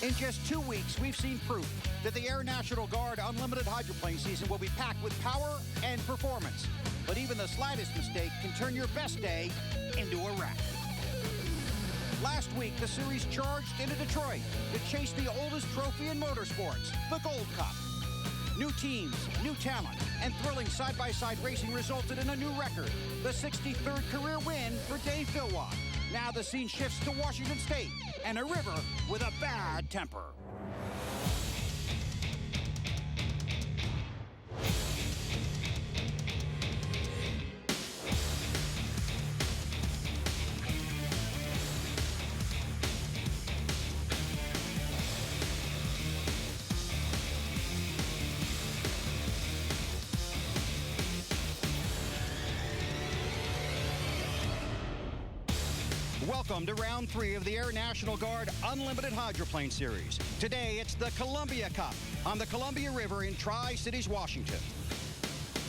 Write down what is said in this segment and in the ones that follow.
In just 2 weeks, we've seen proof that the Air National Guard Unlimited hydroplane season will be packed with power and performance. But even the slightest mistake can turn your best day into a wreck. Last week, the series charged into Detroit to chase the oldest trophy in motorsports, the Gold Cup. New teams, new talent, and thrilling side-by-side racing resulted in a new record, the 63rd career win for Dave Villwock. Now the scene shifts to Washington State and a river with a bad temper. Welcome to round 3 of the Air National Guard Unlimited Hydroplane Series. Today, it's the Columbia Cup on the Columbia River in Tri-Cities, Washington.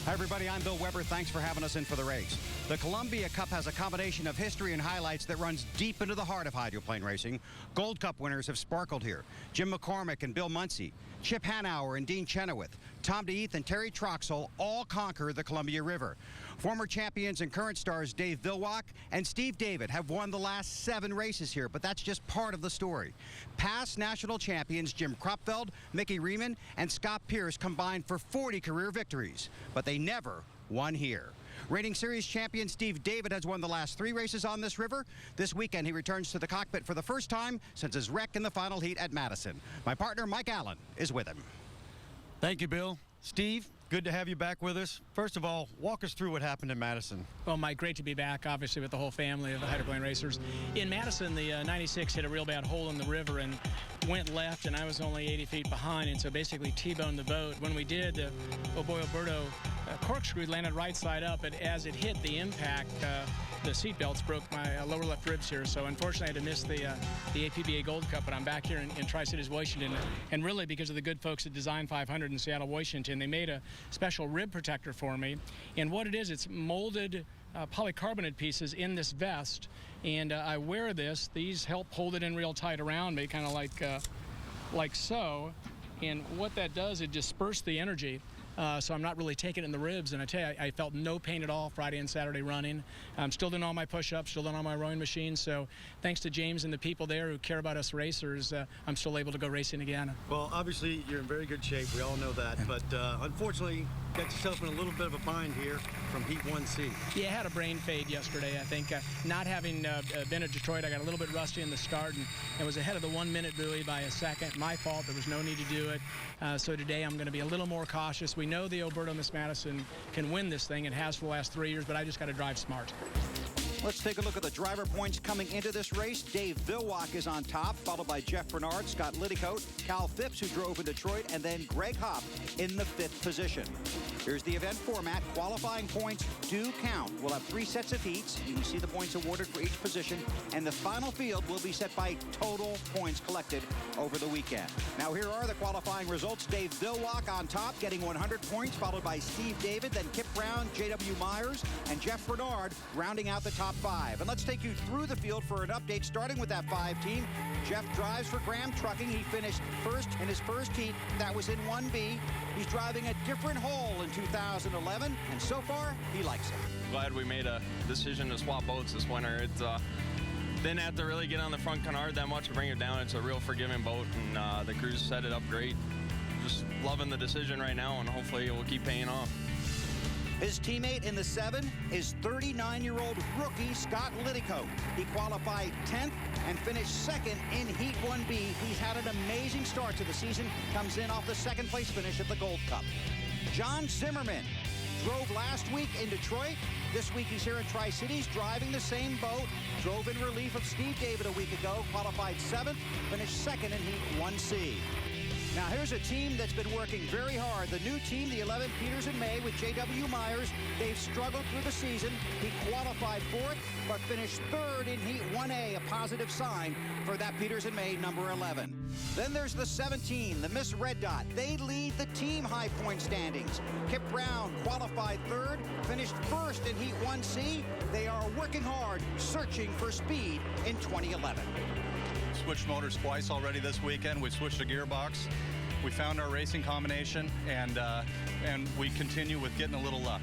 Hi, everybody. I'm Bill Weber. Thanks for having us in for the race. The Columbia Cup has a combination of history and highlights that runs deep into the heart of hydroplane racing. Gold Cup winners have sparkled here. Jim McCormick and Bill Muncie, Chip Hanauer and Dean Chenoweth, Tom DeEath and Terry Troxell all conquer the Columbia River. Former champions and current stars Dave Villwock and Steve David have won the last 7 races here, but that's just part of the story. Past national champions Jim Kropfeld, Mickey Riemann, and Scott Pierce combined for 40 career victories, but they never won here. Reigning series champion Steve David has won the last 3 races on this river. This weekend, he returns to the cockpit for the first time since his wreck in the final heat at Madison. My partner, Mike Allen, is with him. Thank you, Bill. Steve, good to have you back with us. First of all, walk us through what happened in Madison. Well, Mike, great to be back, obviously, with the whole family of the hydroplane racers. In Madison, the 96 hit a real bad hole in the river and went left, and I was only 80 feet behind, and so basically T-boned the boat. When we did, the oh boy, Alberto corkscrew landed right side up, but as it hit the impact, the seat belts broke my lower left ribs here, so unfortunately I had to miss the APBA Gold Cup, but I'm back here in Tri-Cities, Washington, and really because of the good folks at Design 500 in Seattle, Washington, they made a special rib protector for me, and what it is, it's molded polycarbonate pieces in this vest, and I wear this. These help hold it in real tight around me, kind of like so, and what that does, it disperses the energy. So I'm not really taking it in the ribs, and I tell you, I felt no pain at all Friday and Saturday running. I'm still doing all my push-ups, still doing all my rowing machines, so thanks to James and the people there who care about us racers, I'm still able to go racing again. Well, obviously, you're in very good shape. We all know that, but unfortunately, got yourself in a little bit of a bind here from Heat 1C. Yeah, I had a brain fade yesterday. I think not having been at Detroit, I got a little bit rusty in the start and was ahead of the 1-minute buoy by a second. My fault. There was no need to do it. So today I'm going to be a little more cautious. We know the Alberto Miss Madison can win this thing. It has for the last 3 years, but I just got to drive smart. Let's take a look at the driver points coming into this race. Dave Villwock is on top, followed by Jeff Bernard, Scott Liddycoat, Cal Phipps, who drove in Detroit, and then Greg Hopp in the 5th position. Here's the event format. Qualifying points do count. We'll have 3 sets of heats. You can see the points awarded for each position, and the final field will be set by total points collected over the weekend. Now, here are the qualifying results. Dave Villwock on top, getting 100 points, followed by Steve David, then Kip Brown, J.W. Myers, and Jeff Bernard rounding out the top 5. And let's take you through the field for an update, starting with that 5 team. Jeff drives for Graham Trucking. He finished first in his first heat. That was in 1B. He's driving a different hole in 2011, and so far, he likes it. Glad we made a decision to swap boats this winter. It's didn't have to really get on the front canard that much to bring it down. It's a real forgiving boat, and the crews set it up great. Just loving the decision right now, and hopefully it will keep paying off. His teammate in the 7 is 39-year-old rookie Scott Liddycoat. He qualified 10th and finished 2nd in Heat 1B. He's had an amazing start to the season, comes in off the 2nd place finish at the Gold Cup. John Zimmerman drove last week in Detroit. This week he's here in Tri-Cities driving the same boat. Drove in relief of Steve David a week ago, qualified 7th, finished 2nd in Heat 1C. Now here's a team that's been working very hard. The new team, the 11 Peters and May with J.W. Myers. They've struggled through the season. He qualified 4th, but finished 3rd in Heat 1A, a positive sign for that Peters and May number 11. Then there's the 17, the Miss Red Dot. They lead the team high point standings. Kip Brown qualified 3rd, finished 1st in Heat 1C. They are working hard, searching for speed in 2011. We've switched motors twice already this weekend. We've switched a gearbox. We found our racing combination, and we continue with getting a little luck.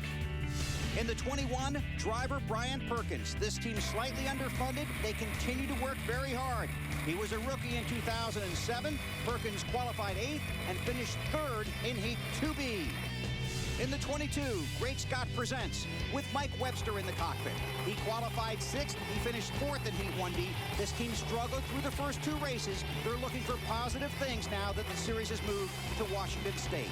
In the 21, driver Brian Perkins. This team slightly underfunded. They continue to work very hard. He was a rookie in 2007. Perkins qualified 8th and finished 3rd in Heat 2B. In the 22, Great Scott Presents with Mike Webster in the cockpit. He qualified 6th. He finished 4th in Heat 1B. This team struggled through the first 2 races. They're looking for positive things now that the series has moved to Washington State.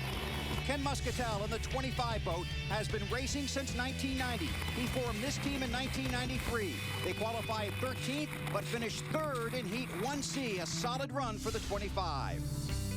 Ken Muscatel in the 25 boat has been racing since 1990. He formed this team in 1993. They qualified 13th, but finished 3rd in Heat 1C, a solid run for the 25.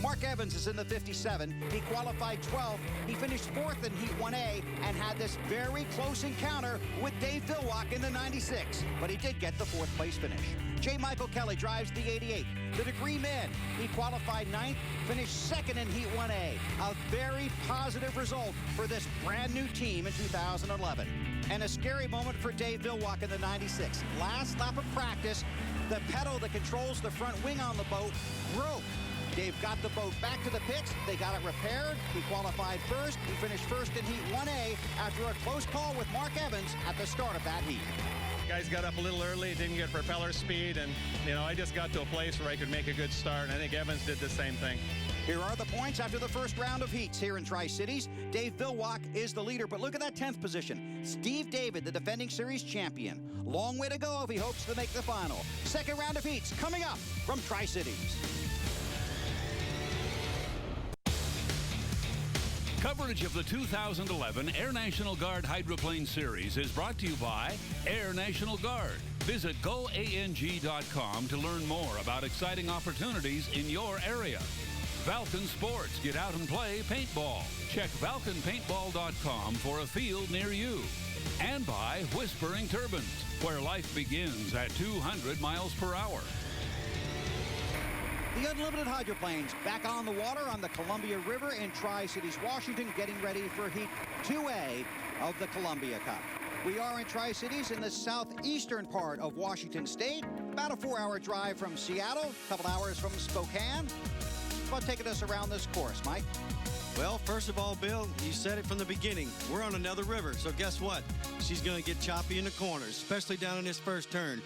Mark Evans is in the 57. He qualified 12th. He finished 4th in Heat 1A and had this very close encounter with Dave Villwock in the 96, but he did get the 4th place finish. J. Michael Kelly drives the 88. The Degree Mid, he qualified 9th, finished 2nd in Heat 1A. A very positive result for this brand new team in 2011. And a scary moment for Dave Villwock in the 96. Last lap of practice, the pedal that controls the front wing on the boat broke. Dave got the boat back to the pits. They got it repaired. He qualified 1st. He finished 1st in Heat 1A after a close call with Mark Evans at the start of that heat. Guys got up a little early, didn't get propeller speed, and, I just got to a place where I could make a good start, and I think Evans did the same thing. Here are the points after the first round of heats here in Tri-Cities. Dave Villwock is the leader, but look at that 10th position. Steve David, the defending series champion. Long way to go if he hopes to make the final. Second round of heats coming up from Tri-Cities. Coverage of the 2011 Air National Guard Hydroplane Series is brought to you by Air National Guard. Visit goang.com to learn more about exciting opportunities in your area. Valken Sports, get out and play paintball. Check ValkenPaintball.com for a field near you. And by Whispering Turbines, where life begins at 200 miles per hour. The unlimited hydroplanes back on the water on the Columbia River in Tri-Cities, Washington, getting ready for Heat 2A of the Columbia Cup. We are in Tri-Cities in the southeastern part of Washington State, about a 4-hour drive from Seattle, a couple hours from Spokane. About taking us around this course, Mike? Well, first of all, Bill, you said it from the beginning. We're on another river, so guess what? She's going to get choppy in the corners, especially down in this first turn.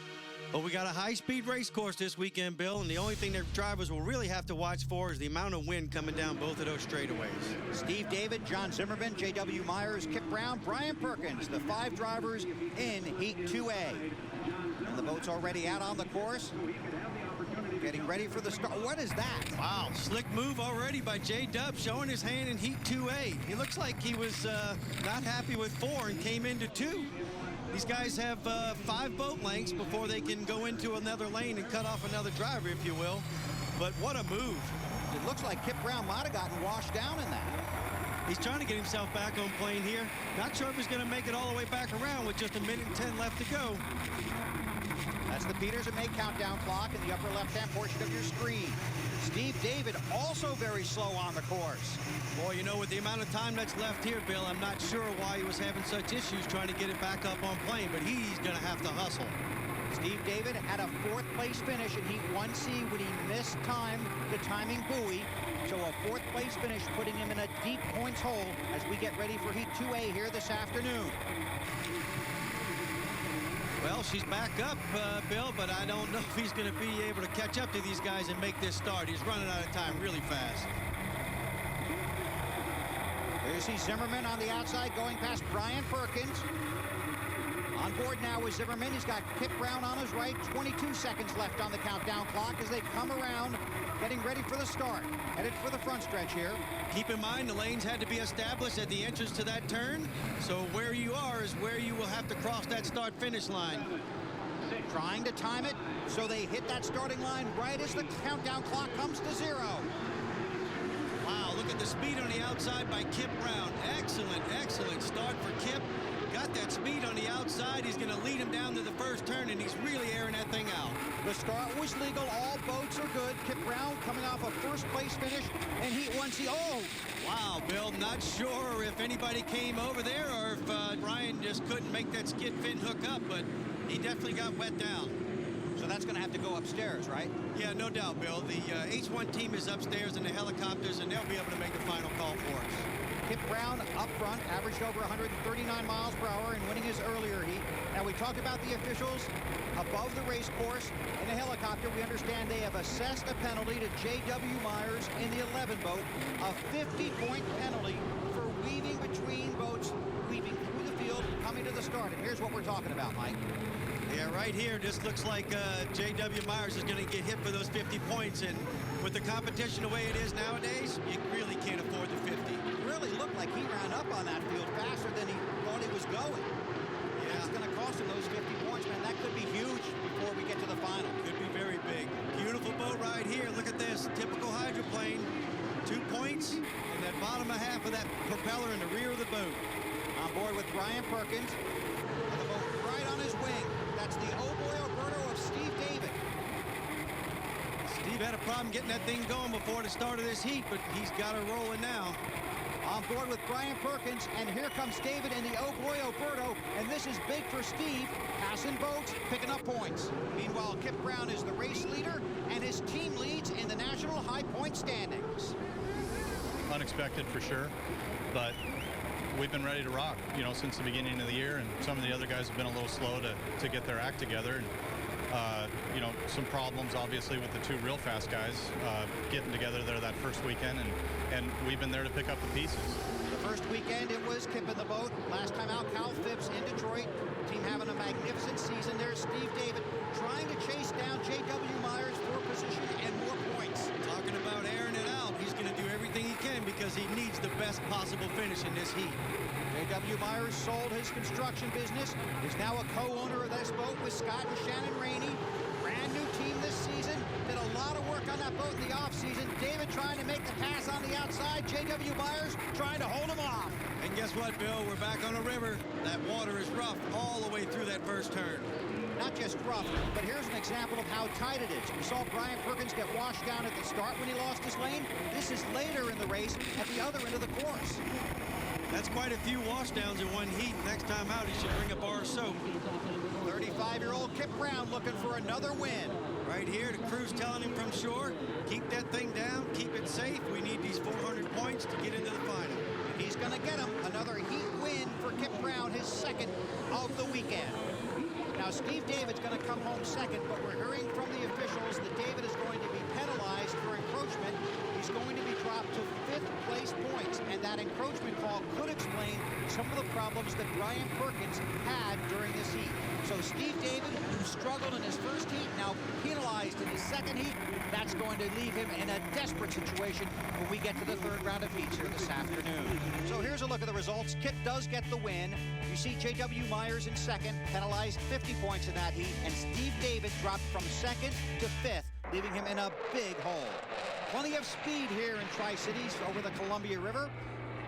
But we got a high-speed race course this weekend, Bill, and the only thing that drivers will really have to watch for is the amount of wind coming down both of those straightaways. Steve David, John Zimmerman, J.W. Myers, Kip Brown, Brian Perkins, the 5 drivers in Heat 2A. And the boat's already out on the course, getting ready for the start. What is that? Wow, slick move already by J-Dub, showing his hand in Heat 2A. He looks like he was not happy with 4 and came into 2. These guys have 5 boat lengths before they can go into another lane and cut off another driver, if you will. But what a move. It looks like Kip Brown might have gotten washed down in that. He's trying to get himself back on plane here. Not sure if he's going to make it all the way back around with just 1:10 left to go. That's the Peters and May countdown clock in the upper left-hand portion of your screen. Steve David also very slow on the course. Boy, with the amount of time that's left here, Bill, I'm not sure why he was having such issues trying to get it back up on plane, but he's going to have to hustle. Steve David had a 4th place finish in Heat 1C when he missed the timing buoy. So a 4th place finish putting him in a deep points hole as we get ready for Heat 2A here this afternoon. Well, she's back up, Bill, but I don't know if he's going to be able to catch up to these guys and make this start. He's running out of time really fast. There you see Zimmerman on the outside going past Brian Perkins. On board now with Zimmerman. He's got Kip Brown on his right. 22 seconds left on the countdown clock as they come around, getting ready for the start. Headed for the front stretch here. Keep in mind the lanes had to be established at the entrance to that turn. So where you are is where you will have to cross that start-finish line. Trying to time it so they hit that starting line right as the countdown clock comes to 0. Wow, look at the speed on the outside by Kip Brown. Excellent, excellent start for Kip. Got that speed on the outside. He's going to lead him down to the first turn, and he's really airing that thing out. The start was legal. All boats are good. Kip Brown coming off a first-place finish, and Heat 1C. Oh! Wow, Bill, not sure if anybody came over there or if Brian just couldn't make that skid fin hook up, but he definitely got wet down. So that's going to have to go upstairs, right? Yeah, no doubt, Bill. The H1 team is upstairs in the helicopters, and they'll be able to make the final call for us. Kip Brown up front, averaged over 139 miles per hour in winning his earlier heat. Now, we talked about the officials above the race course in the helicopter. We understand they have assessed a penalty to J.W. Myers in the 11 boat, a 50-point penalty for weaving between boats, weaving through the field, coming to the start. And here's what we're talking about, Mike. Yeah, right here, this looks like J.W. Myers is going to get hit for those 50 points. And with the competition the way it is nowadays, you really can't afford the 50. It really looked like he ran up on that field faster than he thought he was going. Yeah. It's going to cost him those 50 points, man. That could be huge before we get to the final. Could be very big. Beautiful boat right here. Look at this. Typical hydroplane. 2 points, and that bottom half of that propeller in the rear of the boat. On board with Brian Perkins. The boat right on his wing. That's the Oh Boy Alberto of Steve David. Steve had a problem getting that thing going before the start of this heat, but he's got her rolling now. On board with Brian Perkins, and here comes David in the Oh Boy Alberto, and this is big for Steve, passing boats, picking up points. Meanwhile, Kip Brown is the race leader, and his team leads in the national high point standings. Unexpected for sure, but we've been ready to rock, you know, since the beginning of the year, and some of the other guys have been a little slow to get their act together. And you know, some problems obviously with the two real fast guys getting together there that first weekend, and we've been there to pick up the pieces. The first weekend it was Kip in the boat. Last time out, Cal Phipps in Detroit. Team having a magnificent season. There's Steve David trying to chase down J.W. Myers for position and more points. Talking about airing it out, he's going to do everything he can because he needs the best possible finish in this heat. J.W. Myers sold his construction business, is now a co-owner of this boat with Scott and Shannon Rainey. Brand new team this season. Did a lot of work on that boat in the offseason. David trying to make the pass on the outside. J.W. Myers trying to hold him off. And guess what, Bill? We're back on the river. That water is rough all the way through that first turn. Not just rough, but here's an example of how tight it is. We saw Brian Perkins get washed down at the start when he lost his lane. This is later in the race at the other end of the course. That's quite a few washdowns in one heat. Next time out, he should bring a bar of soap. 35-year-old Kip Brown looking for another win. Right here, the crew's telling him from shore, keep that thing down, keep it safe. We need these 400 points to get into the final. And he's going to get him another heat win for Kip Brown, his second of the weekend. Now, Steve David's going to come home second, but we're hearing from the officials that David is going to be penalized for encroachment. He's going to be dropped to 5th place points, and that encroachment call could explain some of the problems that Brian Perkins had during this heat. So Steve David, who struggled in his first heat, now penalized in his second heat. That's going to leave him in a desperate situation when we get to the third round of heats here this afternoon. So here's a look at the results. Kip does get the win. You see J.W. Myers in second, penalized 50 points in that heat, and Steve David dropped from second to 5th, leaving him in a big hole. Plenty of speed here in Tri-Cities over the Columbia River.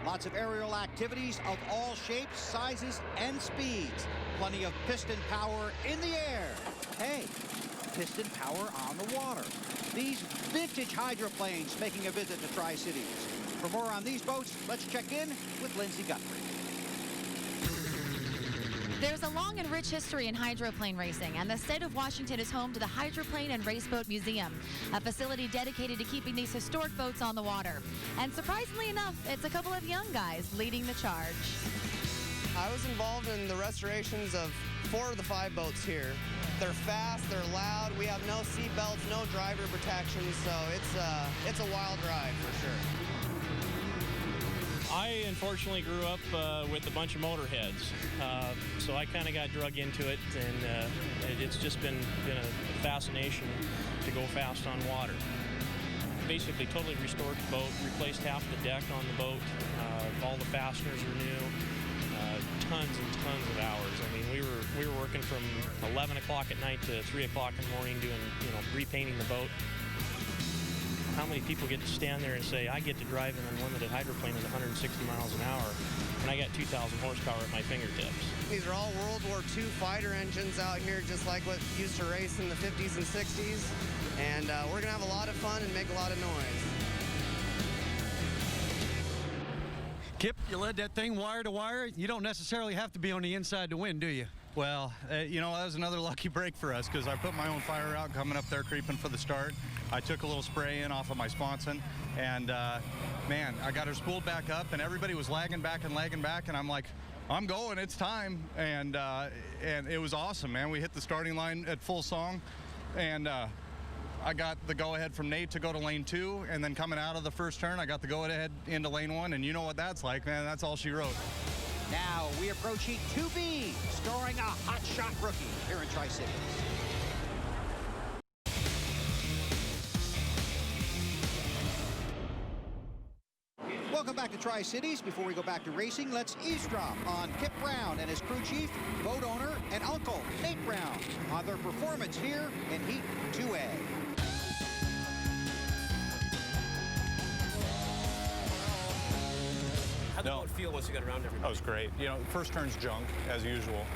Lots of aerial activities of all shapes, sizes, and speeds. Plenty of piston power in the air. Hey, piston power on the water. These vintage hydroplanes making a visit to Tri-Cities. For more on these boats, let's check in with Lindsay Guthrie. There's a long and rich history in hydroplane racing, and the state of Washington is home to the Hydroplane and Raceboat Museum, a facility dedicated to keeping these historic boats on the water. And surprisingly enough, it's a couple of young guys leading the charge. I was involved in the restorations of 4 of the 5 boats here. They're fast, they're loud, we have no seat belts, no driver protection, so it's a wild ride for sure. I unfortunately grew up with a bunch of motorheads, so I kind of got drug into it, and it's just been a fascination to go fast on water. Basically totally restored the boat, replaced half the deck on the boat, all the fasteners are new, tons and tons of hours. I mean, we were working from 11 o'clock at night to 3 o'clock in the morning doing, repainting the boat. How many people get to stand there and say, I get to drive an unlimited hydroplane at 160 miles an hour, and I got 2,000 horsepower at my fingertips. These are all World War II fighter engines out here, just like what used to race in the 50s and 60s. And we're going to have a lot of fun and make a lot of noise. Kip, you led that thing wire to wire. You don't necessarily have to be on the inside to win, do you? Well, you know, that was another lucky break for us because I put my own fire out coming up there creeping for the start. I took a little spray in off of my sponson, and man, I got her spooled back up, and everybody was lagging back, and I'm like, I'm going, it's time. And it was awesome, man. We hit the starting line at full song, and I got the go-ahead from Nate to go to lane 2, and then coming out of the first turn, I got the go-ahead into lane 1, and you know what that's like, man. That's all she wrote. Now we approach Heat 2B, scoring a hot-shot rookie here in Tri-Cities. Welcome back to Tri-Cities. Before we go back to racing, let's eavesdrop on Kip Brown and his crew chief, boat owner, and uncle, Nate Brown, on their performance here in Heat 2A. How'd the boat feel once you got around everybody? That was great. You know, first turn's junk, as usual.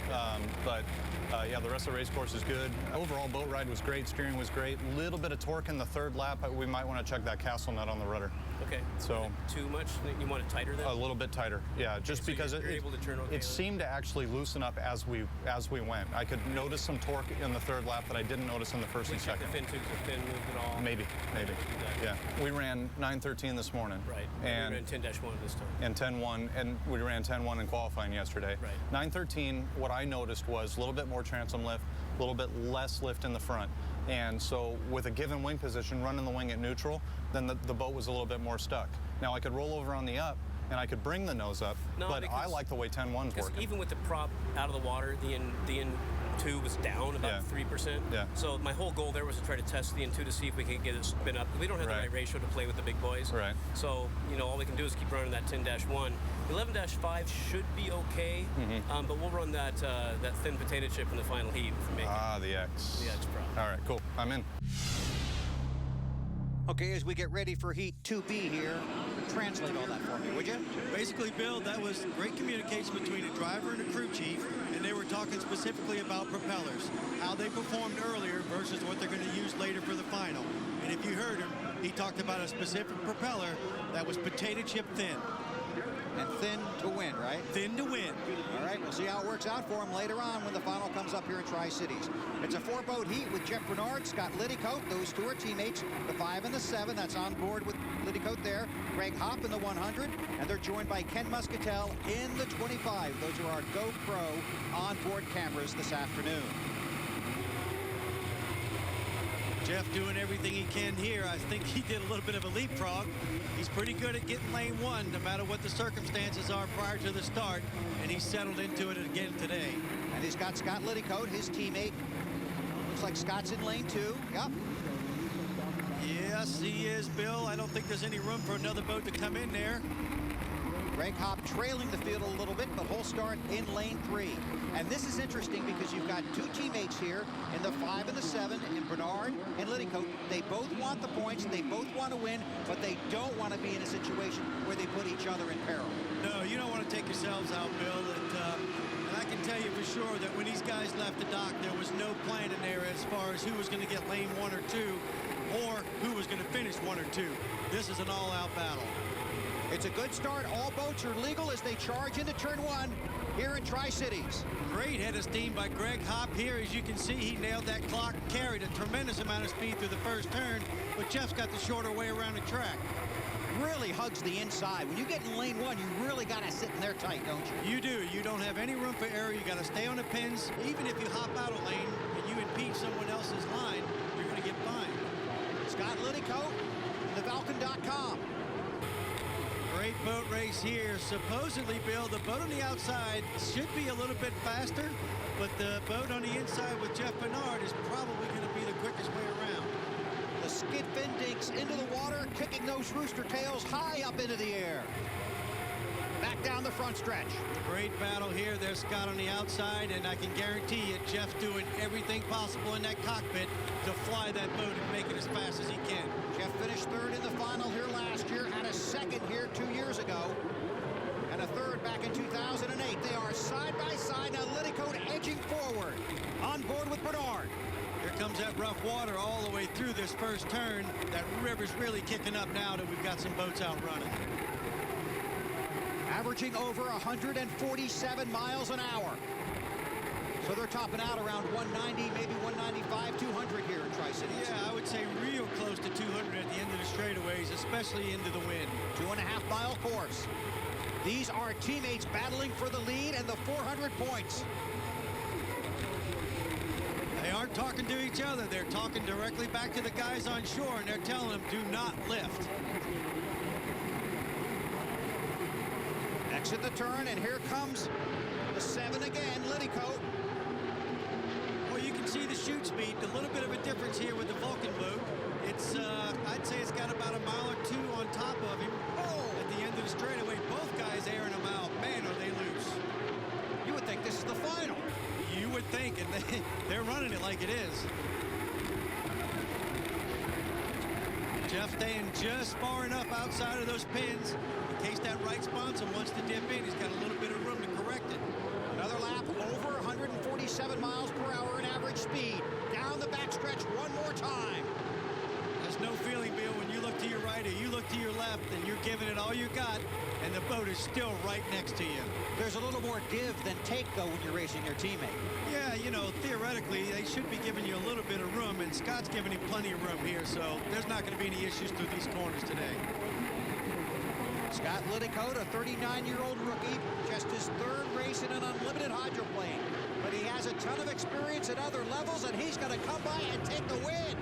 Yeah, the rest of the race course is good. Overall boat ride was great. Steering was great. Little bit of torque in the third lap. We might want to check that castle nut on the rudder. Okay. So too much? You want it tighter then? A little bit tighter. Yeah, just so because you're able to turn okay it seemed to actually loosen up as we went. I could notice some torque in the third lap that I didn't notice in the first and second. The fin too, the fin moved at all? Maybe. Yeah. We ran 9:13 this morning. Right. And we ran 10-1 this time. And 10-1, and we ran 10-1 in qualifying yesterday. Right. 9:13, what I noticed was a little bit more transom lift, a little bit less lift in the front. And so with a given wing position, running the wing at neutral, then the boat was a little bit more stuck. Now I could roll over on the up, and I could bring the nose up, but I like the way 10-1's working. Even with the prop out of the water, the N2 was down about 3%. Yeah. So my whole goal there was to try to test the N2 to see if we could get it spin up. We don't have the right ratio to play with the big boys. Right. So, you know, all we can do is keep running that 10-1. 11-5 should be okay, but we'll run that thin potato chip in the final heat. The X. The X prop. All right, cool. I'm in. Okay, as we get ready for Heat 2B here, translate all that for me, would you? Basically, Bill, that was great communication between a driver and a crew chief, and they were talking specifically about propellers, how they performed earlier versus what they're going to use later for the final. And if you heard him, he talked about a specific propeller that was potato chip thin. And thin to win, right? Thin to win. All right, we'll see how it works out for him later on when the final comes up here in Tri-Cities. It's a 4-boat heat with Jeff Bernard, Scott Liddycoat. Those two are teammates. The 5 and the 7, that's on board with Liddycoat there. Greg Hopp in the 100, and they're joined by Ken Muscatel in the 25. Those are our GoPro onboard cameras this afternoon. Jeff doing everything he can here. I think he did a little bit of a leapfrog. He's pretty good at getting lane 1 no matter what the circumstances are prior to the start, and he settled into it again today. And he's got Scott Liddycoat, his teammate. Looks like Scott's in lane 2. Yep. Yes, he is, Bill. I don't think there's any room for another boat to come in there. Greg Hopp trailing the field a little bit, but whole start in lane 3. And this is interesting because you've got two teammates here in the 5 and the 7, in Bernard and Liddycoat. They both want the points, they both want to win, but they don't want to be in a situation where they put each other in peril. No, you don't want to take yourselves out, Bill. And I can tell you for sure that when these guys left the dock, there was no plan in there as far as who was going to get lane 1 or 2, or who was going to finish 1 or 2. This is an all-out battle. It's a good start. All boats are legal as they charge into turn 1 here in Tri-Cities. Great head of steam by Greg Hopp here. As you can see, he nailed that clock, carried a tremendous amount of speed through the first turn, but Jeff's got the shorter way around the track. Really hugs the inside. When you get in lane 1, you really got to sit in there tight, don't you? You do. You don't have any room for error. You got to stay on the pins. Even if you hop out of lane and you impede someone else's line, you're going to get fined. Scott Liddycoat, thevalcon.com. Great boat race here. Supposedly, Bill, the boat on the outside should be a little bit faster, but the boat on the inside with Jeff Bernard is probably going to be the quickest way around. The skid fin dinks into the water, kicking those rooster tails high up into the air. Back down the front stretch. Great battle here. There's Scott on the outside, and I can guarantee you, Jeff doing everything possible in that cockpit to fly that boat and make it as fast as he can. Jeff finished 3rd in the final here last year, had a 2nd here 2 years ago, and a 3rd back in 2008. They are side by side. Now Liddycoat edging forward, on board with Bernard. Here comes that rough water all the way through this first turn. That river's really kicking up now that we've got some boats out running. Averaging over 147 miles an hour. So they're topping out around 190, maybe 195, 200 here in Tri-Cities. Yeah, I would say real close to 200 at the end of the straightaways, especially into the wind. 2.5-mile course. These are teammates battling for the lead and the 400 points. They aren't talking to each other. They're talking directly back to the guys on shore, and they're telling them, do not lift. Exit the turn, and here comes the 7 again, Liddycoat. Well, you can see the chute speed. A little bit of a difference here with the Vulcan boat. It's, I'd say it's got about a mile or two on top of him. Oh! At the end of the straightaway, both guys airing them out. Man, are they loose. You would think this is the final. You would think, and they're running it like it is. Jeff staying just far enough outside of those pins in case that right sponsor wants to dip in. He's got a little bit of room to correct it. Another lap over 147 miles per hour in average speed. Down the backstretch one more time. There's no feeling, Bill, when you look to your right or you look to your left and you're giving it all you got, and the boat is still right next to you. There's a little more give than take, though, when you're racing your teammate. Yeah, you know, theoretically, they should be giving you a little bit of room, and Scott's giving him plenty of room here, so there's not going to be any issues through these corners today. Scott Liddycoat, a 39-year-old rookie, just his third race in an unlimited hydroplane. But he has a ton of experience at other levels, and he's going to come by and take the win.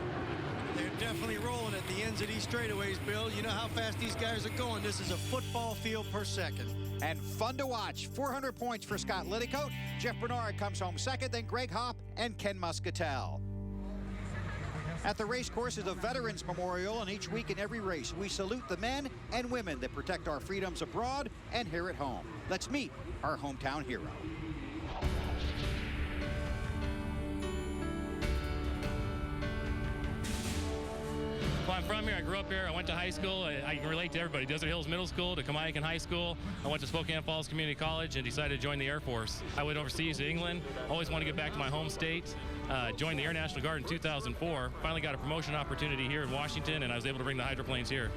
They're definitely rolling at the ends of these straightaways, Bill. You know how fast these guys are going. This is a football field per second. And fun to watch. 400 points for Scott Liddycoat. Jeff Bernard comes home second, then Greg Hopp and Ken Muscatel. At the race course is a Veterans Memorial, and each week in every race, we salute the men and women that protect our freedoms abroad and here at home. Let's meet our hometown hero. Well, I'm from here. I grew up here. I went to high school. I can relate to everybody. Desert Hills Middle School to Kamiakin High School. I went to Spokane Falls Community College and decided to join the Air Force. I went overseas to England. Always wanted to get back to my home state. Joined the Air National Guard in 2004. Finally got a promotion opportunity here in Washington, and I was able to bring the hydroplanes here.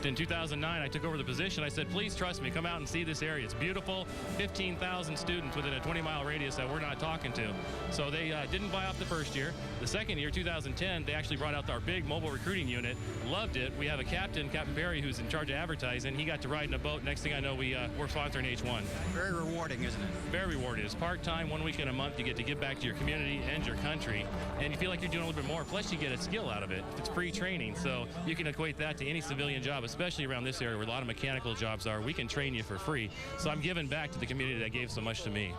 In 2009, I took over the position. I said, please trust me, come out and see this area. It's beautiful. 15,000 students within a 20-mile radius that we're not talking to. So they didn't buy off the first year. The second year, 2010, they actually brought out our big mobile recruiting unit. Loved it. We have a captain, Captain Perry, who's in charge of advertising. He got to ride in a boat. Next thing I know, we're sponsoring H1. Very rewarding, isn't it? Very rewarding. It's part-time, 1 weekend a month. You get to give back to your community and your country. And you feel like you're doing a little bit more. Plus, you get a skill out of it. It's free training. So you can equate that to any civilian job, especially around this area where a lot of mechanical jobs are. We can train you for free. So I'm giving back to the community that gave so much to me.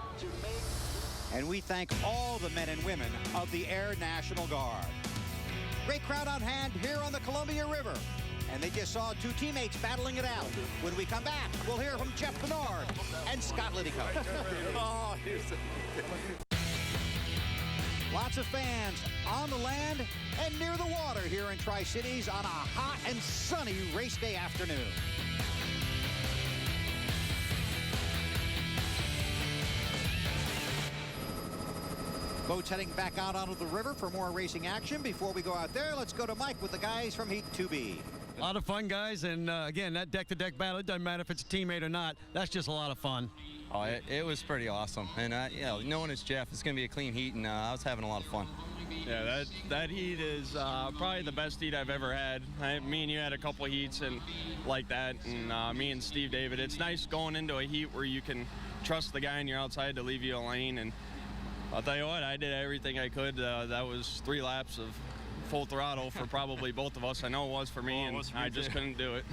And we thank all the men and women of the Air National Guard. Great crowd on hand here on the Columbia River. And they just saw two teammates battling it out. When we come back, we'll hear from Jeff Bernard and Scott Liddycoat. Lots of fans on the land and near the water here in Tri-Cities on a hot and sunny race day afternoon. Boats heading back out onto the river for more racing action. Before we go out there, let's go to Mike with the guys from Heat 2B. A lot of fun, guys, and again, that deck-to-deck battle, it doesn't matter if it's a teammate or not. That's just a lot of fun. Oh, it was pretty awesome, and knowing it's Jeff, it's going to be a clean heat, and I was having a lot of fun. Yeah, that heat is probably the best heat I've ever had. Me and you had a couple of heats and like that, and me and Steve David. It's nice going into a heat where you can trust the guy on your outside to leave you a lane, and I'll tell you what, I did everything I could. That was 3 laps of full throttle for probably both of us. I know it was for me, and I just couldn't do it.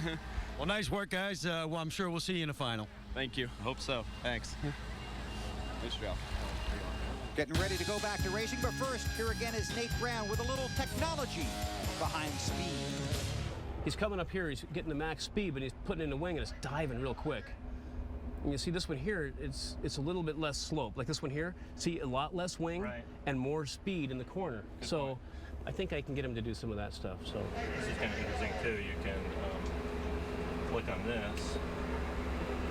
Well, nice work, guys. Well, I'm sure we'll see you in the final. Thank you. I hope so. Thanks. Nice job. Getting ready to go back to racing, but first, here again is Nate Brown with a little technology behind speed. He's coming up here, he's getting the max speed, but he's putting in the wing and it's diving real quick. And you see this one here, it's a little bit less slope. Like this one here, see a lot less wing and more speed in the corner. So I think I can get him to do some of that stuff. So this is kind of interesting too. You can click on this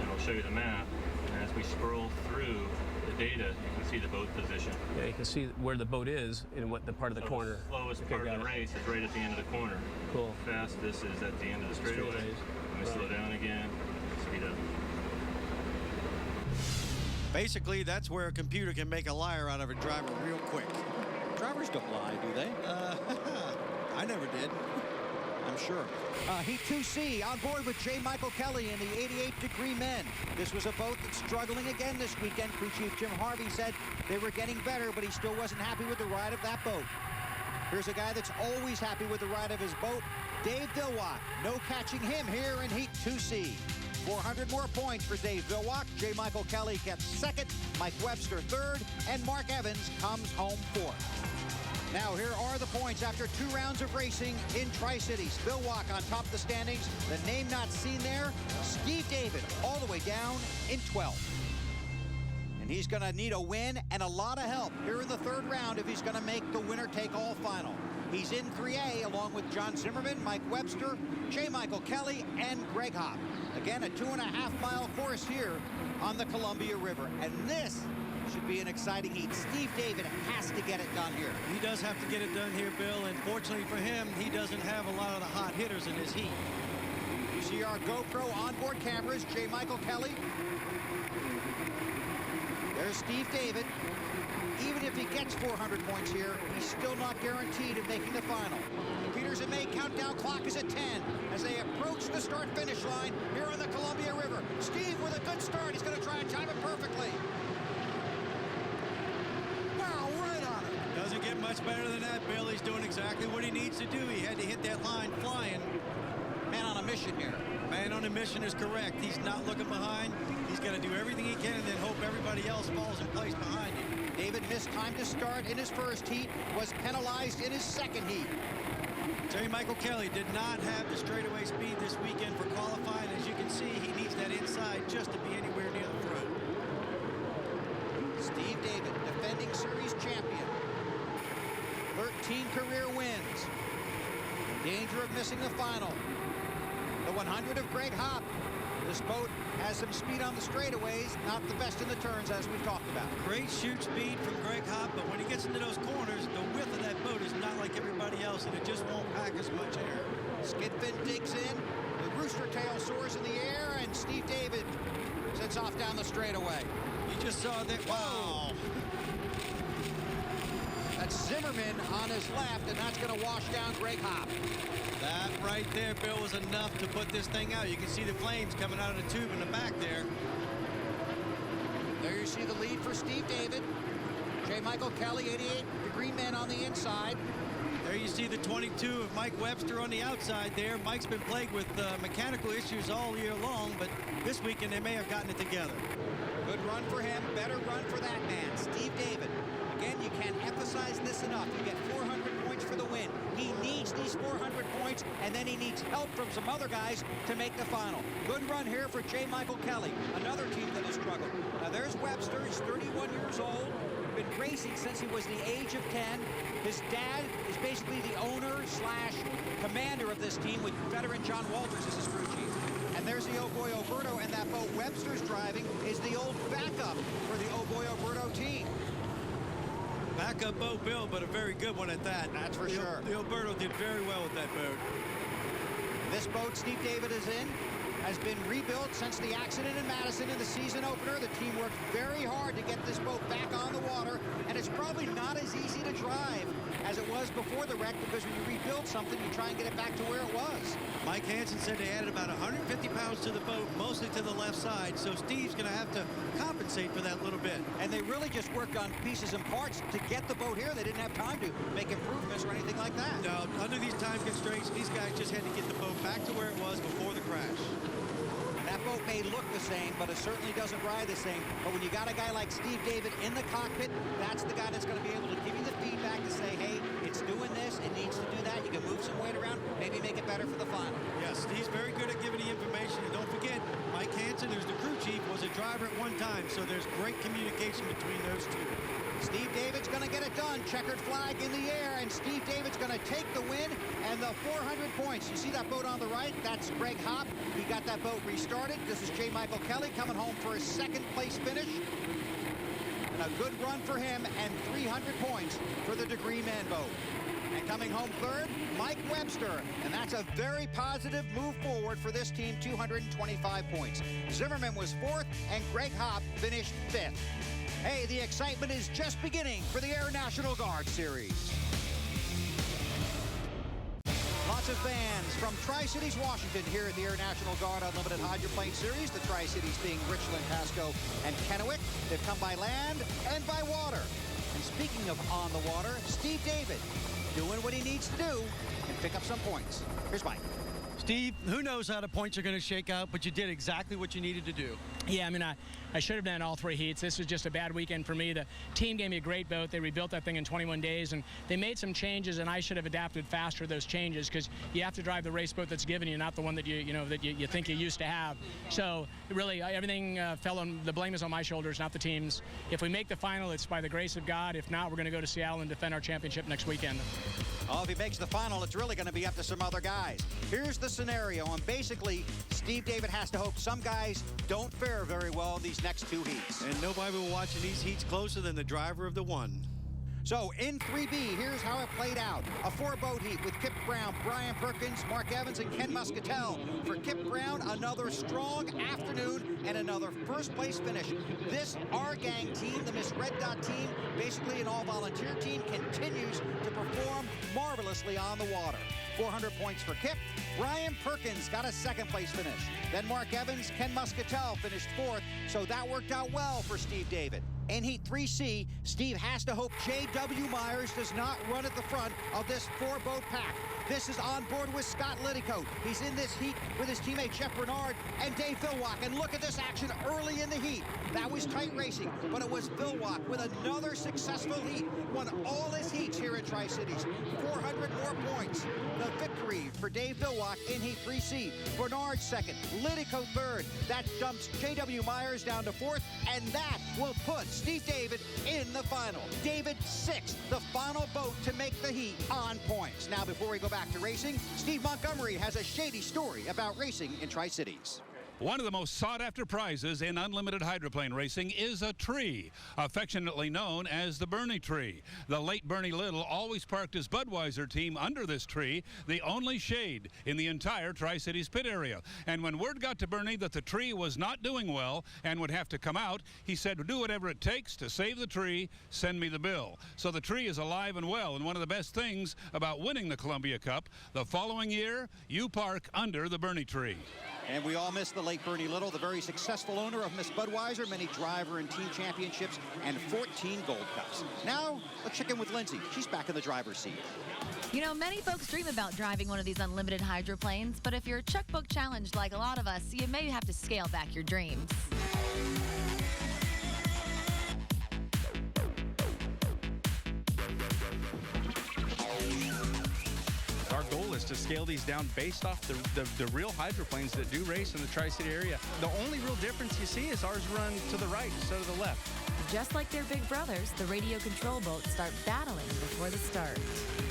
and it'll show you the map. And as we scroll through the data, you can see the boat position. Yeah, you can see where the boat is and what the part of the corner. The slowest part of the race is right at the end of the corner. Cool. Fastest is at the end of the straightaway. Let me slow down again. Speed up. Basically, that's where a computer can make a liar out of a driver real quick. Drivers don't lie, do they? I never did. I'm sure. Heat 2C on board with J. Michael Kelly in the 88-degree men. This was a boat that's struggling again this weekend. Crew Chief Jim Harvey said they were getting better, but he still wasn't happy with the ride of that boat. Here's a guy that's always happy with the ride of his boat, Dave Vilwack. No catching him here in Heat 2C. 400 more points for Dave Vilwack. J. Michael Kelly gets second, Mike Webster third, and Mark Evans comes home fourth. Now here are the points after 2 rounds of racing in Tri-Cities. Vilwack on top of the standings. The name not seen there, Steve David, all the way down in 12th. And he's going to need a win and a lot of help here in the 3rd round if he's going to make the winner-take-all final. He's in 3A along with John Zimmerman, Mike Webster, J. Michael Kelly, and Greg Hopp. Again, a 2.5-mile course here on the Columbia River. And this should be an exciting heat. Steve David has to get it done here. He does have to get it done here, Bill, and fortunately for him, he doesn't have a lot of the hot hitters in his heat. You see our GoPro onboard cameras, J. Michael Kelly. There's Steve David. Even if he gets 400 points here, he's still not guaranteed of making the final. The Peters and May countdown clock is at 10 as they approach the start-finish line here on the Columbia River. Steve with a good start. He's going to try and time it perfectly. Wow, right on it. Doesn't get much better than that, Bill. He's doing exactly what he needs to do. He had to hit that line flying. Man on a mission here. Man on a mission is correct. He's not looking behind. He's got to do everything he can and then hope everybody else falls in place behind him. David missed time to start in his first heat, was penalized in his second heat. J. Michael Kelly did not have the straightaway speed this weekend for qualifying. As you can see, he needs that inside just to be anywhere near the front. Steve David, defending series champion. 13 career wins. In danger of missing the final. The 100 of Greg Hopp. This boat has some speed on the straightaways, not the best in the turns, as we've talked about. Great shoot speed from Greg Hopp, but when he gets into those corners, the width of that boat is not like everybody else, and it just won't pack as much air. Skidfin digs in, the rooster tail soars in the air, and Steve David sets off down the straightaway. You just saw that. Wow. That's Zimmerman on his left, and that's going to wash down Greg Hopp. That right there, Bill, was enough to put this thing out. You can see the flames coming out of the tube in the back there. There you see the lead for Steve David. J. Michael Kelly, 88-degree men on the inside. There you see the 22 of Mike Webster on the outside there. Mike's been plagued with mechanical issues all year long, but this weekend they may have gotten it together. Good run for him, better run for that man, Steve David. Again, you can't emphasize this enough. You get 400 points for the win. He needs these 400 points, and then he needs help from some other guys to make the final. Good run here for J. Michael Kelly, another team that has struggled. Now there's Webster. He's 31 years old. Been racing since he was the age of 10. His dad is basically the owner/commander of this team, with veteran John Walters as his crew chief. And there's the Oh Boy Oberto, and that boat Webster's driving is the old backup for the Oh Boy Oberto team. Backup boat, Bill, but a very good one at that. That's for sure. The Oberto did very well with that boat. This boat Steve David is in has been rebuilt since the accident in Madison in the season opener. The team worked very hard to get this boat back on the water, and it's probably not as easy to drive as it was before the wreck, because when you rebuild something, you try and get it back to where it was. Mike Hansen said they added about 150 pounds to the boat, mostly to the left side, so Steve's going to have to compensate for that little bit. And they really just worked on pieces and parts to get the boat here. They didn't have time to make improvements or anything like that. No, under these time constraints, these guys just had to get the boat back to where it was before the crash. That boat may look the same, but it certainly doesn't ride the same. But when you got a guy like Steve David in the cockpit, that's the guy that's going to be able to give you the feedback to say, hey, it's doing this, it needs to do that. You can move some weight around, maybe make it better for the final. Yes, Steve's very good at giving the information. And don't forget, Mike Hansen, who's the crew chief, was a driver at one time, so there's great communication between those two. Steve David's going to get it done. Checkered flag in the air, and Steve David's going to take the win and the 400 points. You see that boat on the right? That's Greg Hopp. He got that boat restarted. This is J. Michael Kelly coming home for his second place finish. And a good run for him, and 300 points for the Degree Men boat. And coming home third, Mike Webster. And that's a very positive move forward for this team, 225 points. Zimmerman was fourth, and Greg Hopp finished fifth. Hey, the excitement is just beginning for the Air National Guard Series. Lots of fans from Tri-Cities, Washington here at the Air National Guard Unlimited Hydroplane Series. The Tri-Cities being Richland, Pasco, and Kennewick. They've come by land and by water. And speaking of on the water, Steve David doing what he needs to do and pick up some points. Here's Mike. Steve, who knows how the points are going to shake out, but you did exactly what you needed to do. Yeah, I mean, I should have done all three heats. This was just a bad weekend for me. The team gave me a great boat. They rebuilt that thing in 21 days, and they made some changes, and I should have adapted faster to those changes because you have to drive the race boat that's given you, not the one that you think you used to have. So really, everything fell on, the blame is on my shoulders, not the team's. If we make the final, it's by the grace of God. If not, we're going to go to Seattle and defend our championship next weekend. Oh, if he makes the final, it's really going to be up to some other guys. Here's the scenario, and basically, Steve David has to hope some guys don't fare very well in these next two heats. And nobody will watching these heats closer than the driver of the one. So in 3B, here's how it played out. A four-boat heat with Kip Brown, Brian Perkins, Mark Evans, and Ken Muscatel. For Kip Brown, another strong afternoon and another first-place finish. This R-Gang team, the Miss Red Dot team, basically an all-volunteer team, continues to perform marvelously on the water. 400 points for Kip. Brian Perkins got a second-place finish. Then Mark Evans, Ken Muscatel finished fourth, so that worked out well for Steve David. In Heat 3C, Steve has to hope J.W. Myers does not run at the front of this four-boat pack. This is on board with Scott Liddicoat. He's in this heat with his teammate Jeff Bernard and Dave Philwalk. And look at this action early in the heat. That was tight racing, but it was Philwalk with another successful heat. Won all his heats here in Tri-Cities. 400 more points. The victory for Dave Philwalk in Heat 3C. Bernard second, Liddicoat third. That dumps J.W. Myers down to fourth, and that will put Steve David in the final. David sixth, the final boat to make the heat on points. Now, before we go back to racing, Steve Montgomery has a shady story about racing in Tri-Cities. One of the most sought-after prizes in unlimited hydroplane racing is a tree, affectionately known as the Bernie tree. The late Bernie Little always parked his Budweiser team under this tree, the only shade in the entire Tri-Cities pit area. And when word got to Bernie that the tree was not doing well and would have to come out, he said, do whatever it takes to save the tree, send me the bill. So the tree is alive and well, and one of the best things about winning the Columbia Cup, the following year, you park under the Bernie tree. And we all miss the late Bernie Little, the very successful owner of Miss Budweiser, many driver and team championships, and 14 gold cups. Now, let's check in with Lindsay. She's back in the driver's seat. You know, many folks dream about driving one of these unlimited hydroplanes, but if you're checkbook challenged like a lot of us, you may have to scale back your dreams. Our goal is to scale these down based off the real hydroplanes that do race in the Tri-City area. The only real difference you see is ours run to the right instead of the left. Just like their big brothers, the radio control boats start battling before the start.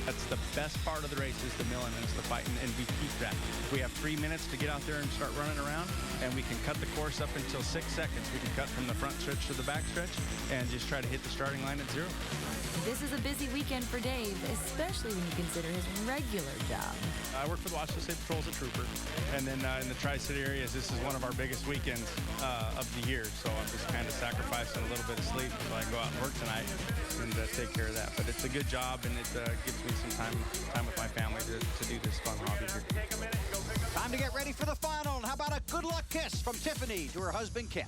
That's the best part of the race is the milling and it's the fighting, and we keep that. We have 3 minutes to get out there and start running around, and we can cut the course up until 6 seconds. We can cut from the front stretch to the back stretch and just try to hit the starting line at 0. This is a busy weekend for Dave, especially when you consider his regular job. I work for the Washington State Patrol as a trooper, and then in the Tri-City areas, this is one of our biggest weekends of the year, so I'm just kind of sacrificing a little bit of sleep so I can go out and work tonight and take care of that. But it's a good job, and it gives me some time with my family to do this fun hobby here. Time to get ready for the final. And how about a good luck kiss from Tiffany to her husband, Kip?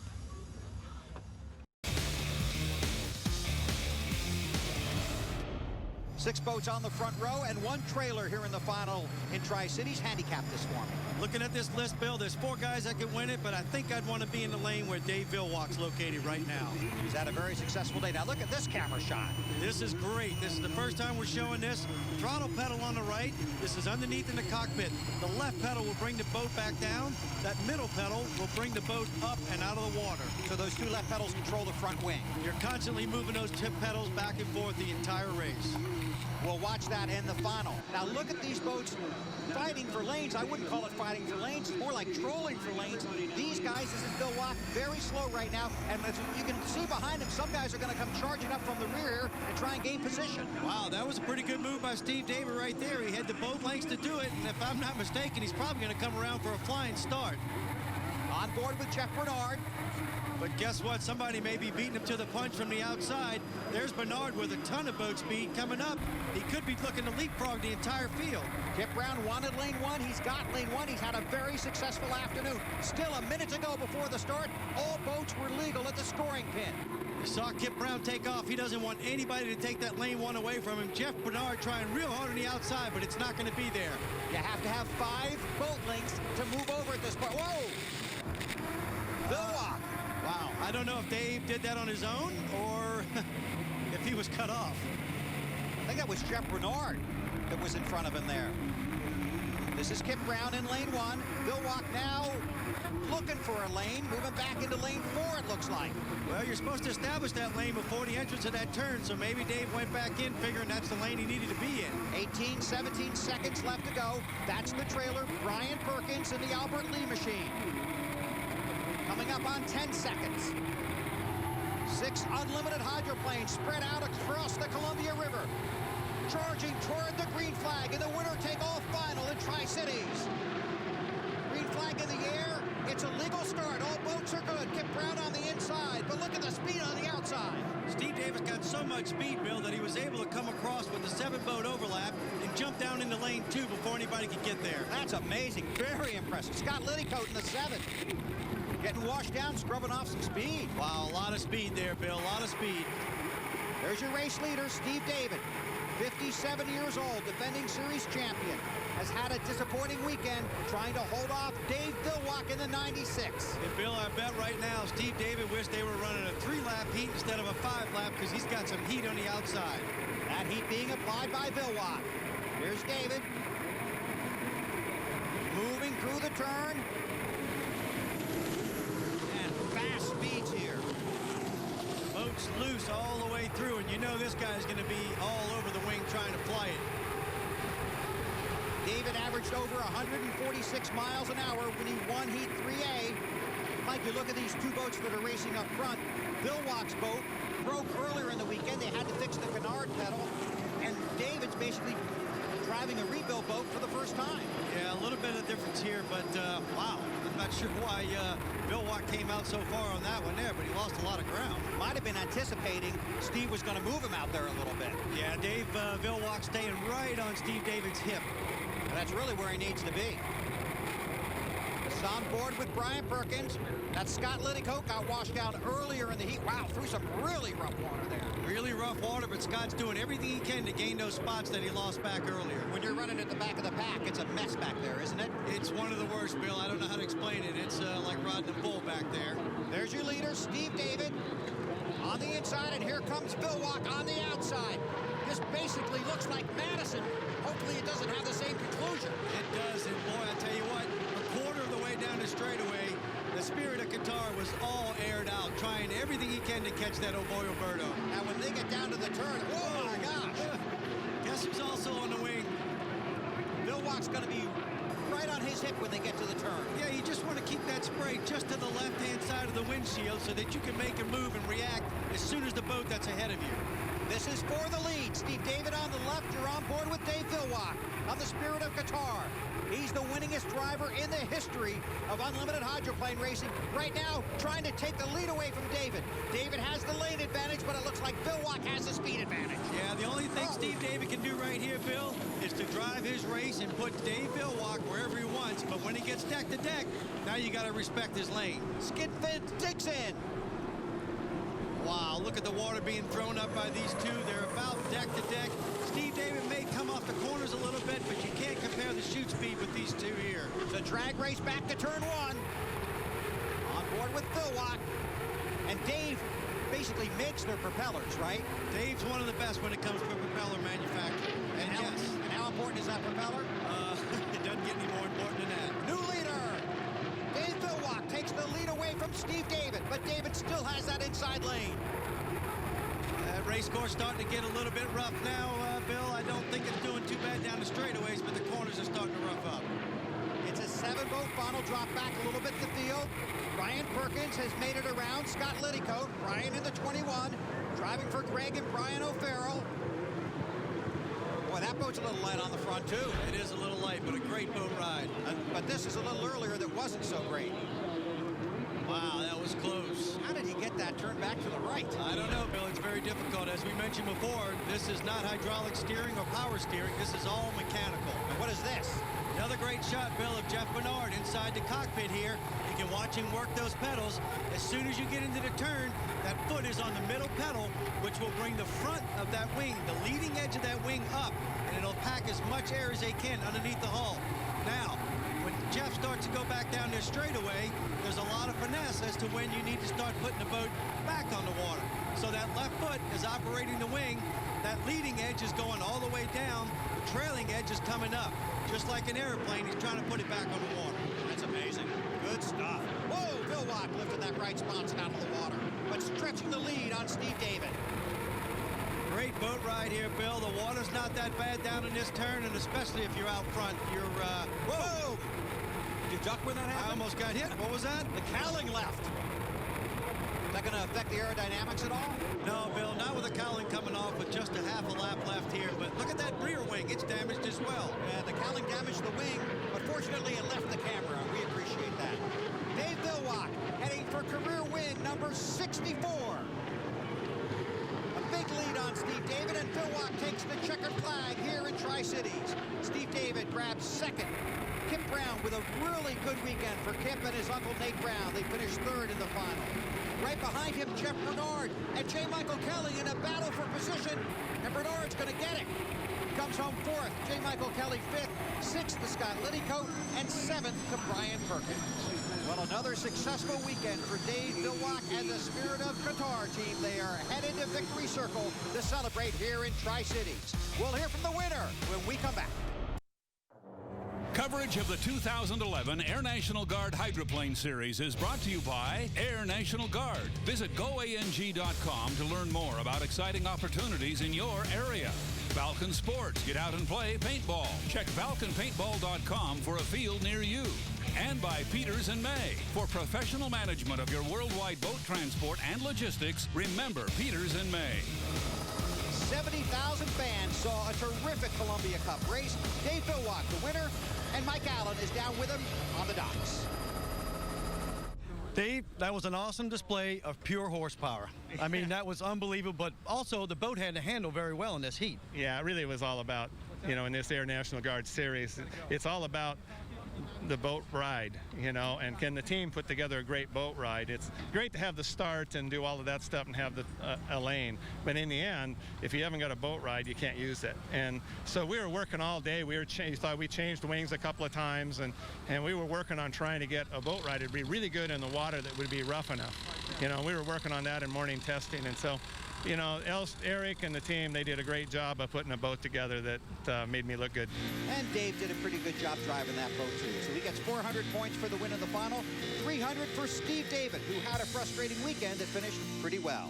6 boats on the front row and 1 trailer here in the final in Tri-Cities, handicapped this morning. Looking at this list, Bill, there's 4 guys that can win it, but I think I'd want to be in the lane where Dave Philwalk's located right now. He's had a very successful day. Now look at this camera shot. This is great. This is the first time we're showing this. Throttle pedal on the right. This is underneath in the cockpit. The left pedal will bring the boat back down. That middle pedal will bring the boat up and out of the water. So those 2 left pedals control the front wing. You're constantly moving those tip pedals back and forth the entire race. We'll watch that in the final. Now look at these boats fighting for lanes. I wouldn't call it fighting for lanes. It's more like trolling for lanes. These guys, this is Bill Watt, very slow right now. And as you can see behind him, some guys are going to come charging up from the rear here and try and gain position. Wow, that was a pretty good move by Steve David right there. He had the boat lengths to do it. And if I'm not mistaken, he's probably going to come around for a flying start. On board with Jeff Bernard. But guess what? Somebody may be beating him to the punch from the outside. There's Bernard with a ton of boat speed coming up. He could be looking to leapfrog the entire field. Kip Brown wanted lane one. He's got lane one. He's had a very successful afternoon. Still a minute to go before the start. All boats were legal at the scoring pin. You saw Kip Brown take off. He doesn't want anybody to take that lane one away from him. Jeff Bernard trying real hard on the outside, but it's not going to be there. You have to have 5 boat lengths to move over at this point. Whoa! Bill Watt. Wow, I don't know if Dave did that on his own or if he was cut off. I think that was Jeff Bernard that was in front of him there. This is Kip Brown in lane one. Bill Watt now looking for a lane, moving back into lane 4, it looks like. Well, you're supposed to establish that lane before the entrance of that turn, so maybe Dave went back in figuring that's the lane he needed to be in. 18, 17 seconds left to go. That's the trailer, Brian Perkins in the Albert Lee machine. Coming up on 10 seconds. 6 unlimited hydroplanes spread out across the Columbia River. Charging toward the green flag in the winner-take-all final in Tri-Cities. Green flag in the air. It's a legal start. All boats are good. Kip Brown on the inside, but look at the speed on the outside. Steve Davis got so much speed, Bill, that he was able to come across with the 7-boat overlap and jump down into lane 2 before anybody could get there. That's amazing. Very impressive. Scott Liddycoat in the 7. Getting washed down, scrubbing off some speed. Wow, a lot of speed there, Bill. A lot of speed. There's your race leader, Steve David. 57 years old, defending series champion. Has had a disappointing weekend trying to hold off Dave Billwalk in the 96. And Bill, I bet right now Steve David wished they were running a 3-lap heat instead of a 5-lap because he's got some heat on the outside. That heat being applied by Billwalk. Here's David. Moving through the turn. And fast speeds here. Boat's loose all the way through, and you know this guy's going to be all over the wing trying to fly it. David averaged over 146 miles an hour when he won Heat 3A. Mike, you look at these 2 boats that are racing up front. Billwalk's boat broke earlier in the weekend. They had to fix the canard pedal. And David's basically driving a rebuild boat for the first time. Yeah, a little bit of difference here, but wow. I'm not sure why Billwalk came out so far on that one there, but he lost a lot of ground. Might have been anticipating Steve was going to move him out there a little bit. Yeah, Dave Billwalk staying right on Steve David's hip. And that's really where he needs to be. It's on board with Brian Perkins. That Scott Liddycoat got washed out earlier in the heat. Wow, through some really rough water there. Really rough water, but Scott's doing everything he can to gain those spots that he lost back earlier. When you're running at the back of the pack, it's a mess back there, isn't it? It's one of the worst, Bill. I don't know how to explain it. It's like riding a bull back there. There's your leader, Steve David, on the inside, and here comes Billwalk on the outside. This basically looks like Madison. Hopefully it doesn't have the same conclusion. It does, and boy, I tell you what, a quarter of the way down the straightaway, the Spirit of Qatar was all aired out, trying everything he can to catch that Oboyo Birdo. Now when they get down to the turn, oh my gosh. Guess who's also on the wing? Billwalk's going to be right on his hip when they get to the turn. Yeah, you just want to keep that spray just to the left-hand side of the windshield so that you can make a move and react as soon as the boat that's ahead of you. This is for the lead. Steve David on the left. You're on board with Dave Billwalk on the Spirit of Qatar. He's the winningest driver in the history of unlimited hydroplane racing. Right now, trying to take the lead away from David. David has the lane advantage, but it looks like Billwalk has the speed advantage. Yeah, the only thing Steve David can do right here, Bill, is to drive his race and put Dave Billwalk wherever he wants. But when he gets deck to deck, now you got to respect his lane. Skid fence digs in. Wow, look at the water being thrown up by these 2. They're about deck to deck. Steve David may come off the corners a little bit, but you can't compare the shoot speed with these 2 here. The drag race back to turn 1. On board with Billwalk. And Dave basically makes their propellers, right? Dave's one of the best when it comes to propeller manufacturing. And how important is that propeller? It doesn't get any more important than that. New leader. Dave Billwalk takes the lead away from Steve David, but David still has that inside lane. That race course starting to get a little bit rough now, Bill. I don't think it's doing too bad down the straightaways, but the corners are starting to rough up. It's a 7-boat final, drop back a little bit to field. Brian Perkins has made it around. Scott Liddycoat, Brian in the 21, driving for Greg and Brian O'Farrell. Boy, that boat's a little light on the front, too. It is a little light, but a great boat ride. But this is a little earlier that wasn't so great. Wow, that was close. How did he get that turned back to the right? I don't know, Bill. It's very difficult. As we mentioned before, this is not hydraulic steering or power steering. This is all mechanical. And what is this? Another great shot, Bill, of Jeff Bernard inside the cockpit here. You can watch him work those pedals. As soon as you get into the turn, that foot is on the middle pedal, which will bring the front of that wing, the leading edge of that wing up, and it'll pack as much air as they can underneath the hull. Now, when Jeff starts to go back down there straightaway, there's a lot of finesse as to when you need to start putting the boat back on the water. So that left foot is operating the wing. That leading edge is going all the way down. The trailing edge is coming up. Just like an airplane, he's trying to put it back on the water. That's amazing. Good stuff. Whoa, Bill Watt lifted that right sponson out of the water, but stretching the lead on Steve David. Great boat ride here, Bill. The water's not that bad down in this turn, and especially if you're out front, you're, whoa! Did you duck when that happened? I almost got hit. What was that? The cowling left. Is that going to affect the aerodynamics at all? No, Bill, not with the cowling coming off with just a half a lap left here. But look at that rear wing. It's damaged as well. Yeah, the cowling damaged the wing, but fortunately it left the camera. We appreciate that. Dave Villwock heading for career win number 64. A big lead on Steve David, and Villwock takes the checkered flag here in Tri-Cities. Steve David grabs second. Kip Brown with a really good weekend for Kip and his uncle Nate Brown. They finished third in the final. Right behind him, Jeff Bernard and J. Michael Kelly in a battle for position, and Bernard's going to get it. Comes home fourth, J. Michael Kelly fifth, sixth to Scott Liddycoat, and seventh to Brian Perkins. Well, another successful weekend for Dave Villwock and the Spirit of Qatar team. They are headed to Victory Circle to celebrate here in Tri-Cities. We'll hear from the winner when we come back. Coverage of the 2011 Air National Guard Hydroplane Series is brought to you by Air National Guard. Visit goang.com to learn more about exciting opportunities in your area. Falcon Sports. Get out and play paintball. Check falconpaintball.com for a field near you. And by Peters & May. For professional management of your worldwide boat transport and logistics, remember Peters & May. 70,000 fans saw a terrific Columbia Cup race. Dave Villwock, the winner, and Mike Allen is down with him on the docks. Dave, that was an awesome display of pure horsepower. I mean, that was unbelievable, but also the boat had to handle very well in this heat. Yeah, it really was all about, in this Air National Guard series, it's all about the boat ride, and can the team put together a great boat ride. It's great to have the start and do all of that stuff and have a lane, but in the end, if you haven't got a boat ride, you can't use it. And so we were working all day. We thought we changed wings a couple of times, and we were working on trying to get a boat ride to be really good in the water that would be rough enough. We were working on that in morning testing, and so Eric and the team, they did a great job of putting a boat together that made me look good. And Dave did a pretty good job driving that boat, too. So he gets 400 points for the win in the final, 300 for Steve David, who had a frustrating weekend that finished pretty well.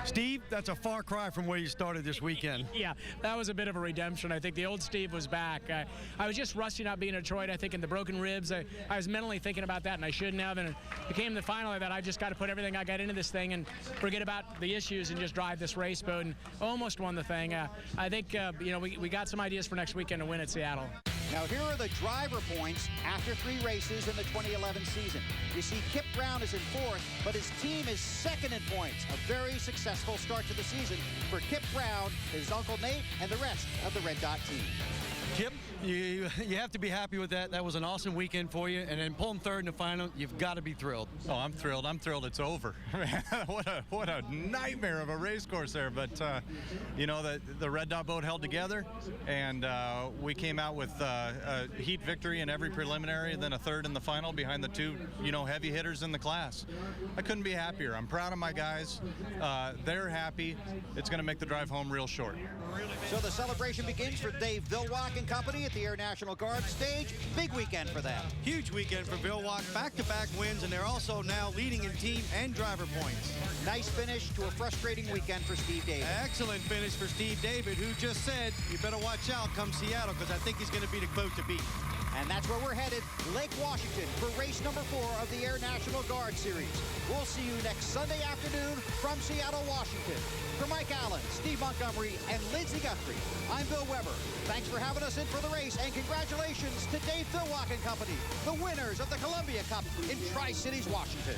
Steve, that's a far cry from where you started this weekend. Yeah, that was a bit of a redemption. I think the old Steve was back. I was just rusty not being in Detroit, I think, in the broken ribs. I was mentally thinking about that, and I shouldn't have. And it became the final of that. I just got to put everything I got into this thing and forget about the issues and just drive this race boat, and almost won the thing. I think, we got some ideas for next weekend to win at Seattle. Now, here are the driver points after 3 races in the 2011 season. You see Kip Brown is in 4th, but his team is 2nd in points. A very successful start to the season for Kip Brown, his uncle Nate, and the rest of the Red Dot team. Kip, you have to be happy with that. That was an awesome weekend for you. And then pulling 3rd in the final, you've got to be thrilled. Oh, I'm thrilled. I'm thrilled it's over. what a nightmare of a race course there. But, the Red Dot boat held together, and we came out with a heat victory in every preliminary, and then a 3rd in the final behind the 2, heavy hitters in the class. I couldn't be happier. I'm proud of my guys. They're happy. It's going to make the drive home real short. So the celebration begins for Dave Villwock Wilwack & Company at the Air National Guard stage. Big weekend for them. Huge weekend for Wilwack. Back-to-back wins, and they're also now leading in team and driver points. Nice finish to a frustrating weekend for Steve David. Excellent finish for Steve David, who just said, you better watch out come Seattle, because I think he's going to be the boat to beat. And that's where we're headed, Lake Washington, for race number 4 of the Air National Guard Series. We'll see you next Sunday afternoon from Seattle, Washington. For Mike Allen, Steve Montgomery, and Lindsey Guthrie, I'm Bill Weber. Thanks for having us in for the race, and congratulations to Dave Wilwack & Company, the winners of the Columbia Cup in Tri-Cities, Washington.